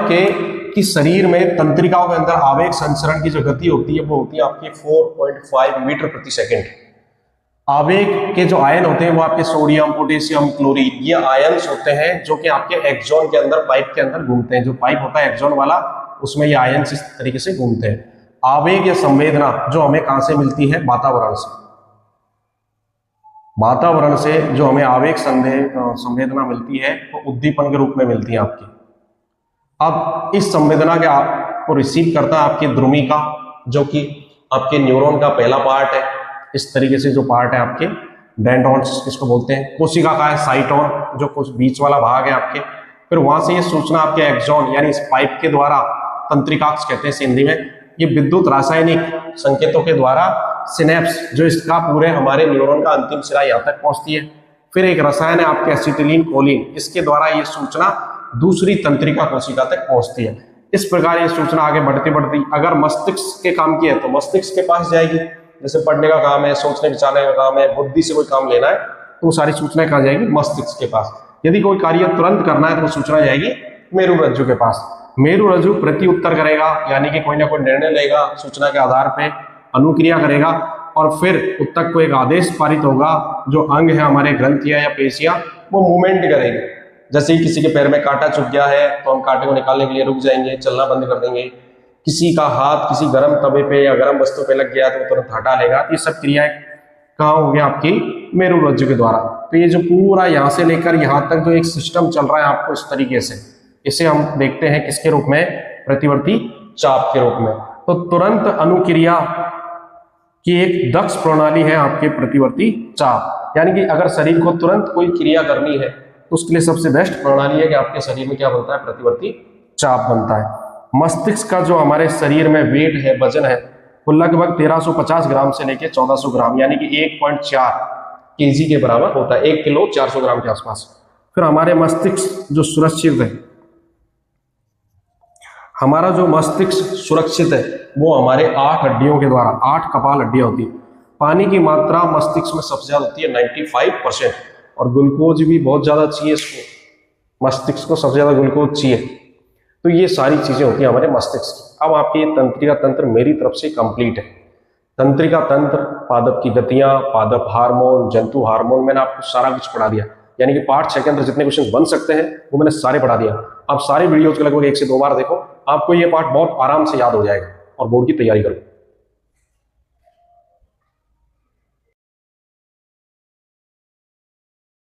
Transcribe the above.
आपके कि शरीर में तंत्रिकाओं के अंदर आवेग संचरण की जो गति होती है वो होती है आपकी 4.5 मीटर प्रति सेकेंड। आवेग के जो आयन होते हैं वो आपके सोडियम, पोटेशियम, क्लोरीन, ये आयन्स होते हैं जो कि आपके एक्सॉन के अंदर, पाइप के अंदर घूमते हैं। जो पाइप होता है एक्सॉन वाला, उसमें ये आयन्स इस तरीके से घूमते हैं। आवेग या संवेदना जो हमें कहां से मिलती है? वातावरण से। वातावरण से जो हमें आवेग संवेदना मिलती है वो उद्दीपन के रूप में मिलती है आपकी। अब इस संवेदना के आपको रिसीव करता है आपकी द्रुमिका, जो कि आपके न्यूरॉन का पहला पार्ट है। इस तरीके से जो पार्ट है आपके डेंड्रॉन्स इसको बोलते हैं। कोशिका का है साइटोन, जो कुछ बीच वाला भाग है आपके। फिर वहां से ये सूचना आपके एक्सॉन यानी इस पाइप के द्वारा, तंत्रिकाक्ष कहते हैं हिंदी में, ये विद्युत रासायनिक संकेतों के द्वारा सिनेप्स, जो इसका पूरे हमारे न्यूरॉन का अंतिम सिरा यहाँ तक पहुंचती है। फिर एक रसायन है आपके एसिटिलीन कोलिन, इसके द्वारा ये सूचना दूसरी तंत्रिका कोशिका तक पहुंचती है। इस प्रकार ये सूचना आगे बढ़ती बढ़ती अगर मस्तिष्क के काम की है तो मस्तिष्क के पास जाएगी। जैसे पढ़ने का काम है, सोचने विचारने का काम है, बुद्धि से कोई काम लेना है तो सारी सूचनाएं कहाँ जाएगी? मस्तिष्क के पास। यदि कोई कार्य तुरंत करना है तो सूचना जाएगी मेरुरज्जु के पास। मेरुरज्जु प्रति उत्तर करेगा, यानी कि कोई ना कोई निर्णय लेगा, सूचना के आधार पर अनुक्रिया करेगा और फिर उत्तक को एक आदेश पारित होगा। जो अंग है हमारे ग्रंथियां या पेशियां, वो मूवमेंट करेंगे। जैसे ही किसी के पैर में कांटा चुभ गया है तो हम कांटे को निकालने के लिए रुक जाएंगे, चलना बंद कर देंगे। किसी का हाथ किसी गर्म तवे पे या गर्म वस्तु पे लग गया तो वो तुरंत हटा लेगा। ये सब क्रियाएं कहाँ हो गया? आपकी मेरुरज्जु के द्वारा। तो ये जो पूरा यहाँ से लेकर यहाँ तक जो एक सिस्टम चल रहा है आपको इस तरीके से, इसे हम देखते हैं किसके रूप में? प्रतिवर्ती चाप के रूप में। तो तुरंत अनुक्रिया की एक दक्ष प्रणाली है आपके प्रतिवर्ती चाप। यानी कि अगर शरीर को तुरंत कोई क्रिया करनी है तो उसके लिए सबसे बेस्ट प्रणाली है कि आपके शरीर में क्या बनता है? प्रतिवर्ती चाप बनता है। मस्तिष्क का जो हमारे शरीर में वेट है, वजन है, वो लगभग 1350 ग्राम से लेकर 1400 ग्राम यानी कि 1.4 केजी के बराबर होता है। 1 किलो 400 ग्राम के आसपास। फिर हमारे मस्तिष्क जो सुरक्षित है, हमारा जो मस्तिष्क सुरक्षित है वो हमारे 8 हड्डियों के द्वारा, 8 कपाल हड्डियां होती है। पानी की मात्रा मस्तिष्क में सबसे ज्यादा होती है 95%, और ग्लूकोज भी बहुत ज्यादा चाहिए इसको, मस्तिष्क को सबसे ज्यादा ग्लूकोज चाहिए। तो ये सारी चीजें होती हैं हमारे मस्तिष्क की। अब आपकी तंत्रिका तंत्र मेरी तरफ से कंप्लीट है। तंत्रिका तंत्र, पादप की गतियां, पादप हार्मोन, जंतु हार्मोन, मैंने आपको सारा कुछ पढ़ा दिया। यानी कि पार्ट 6 के अंदर जितने क्वेश्चन बन सकते हैं वो मैंने सारे पढ़ा दिया। आप सारी वीडियोज को लगभग 1 से 2 बार देखो, आपको ये पार्ट बहुत आराम से याद हो जाएगा और बोर्ड की तैयारी करो।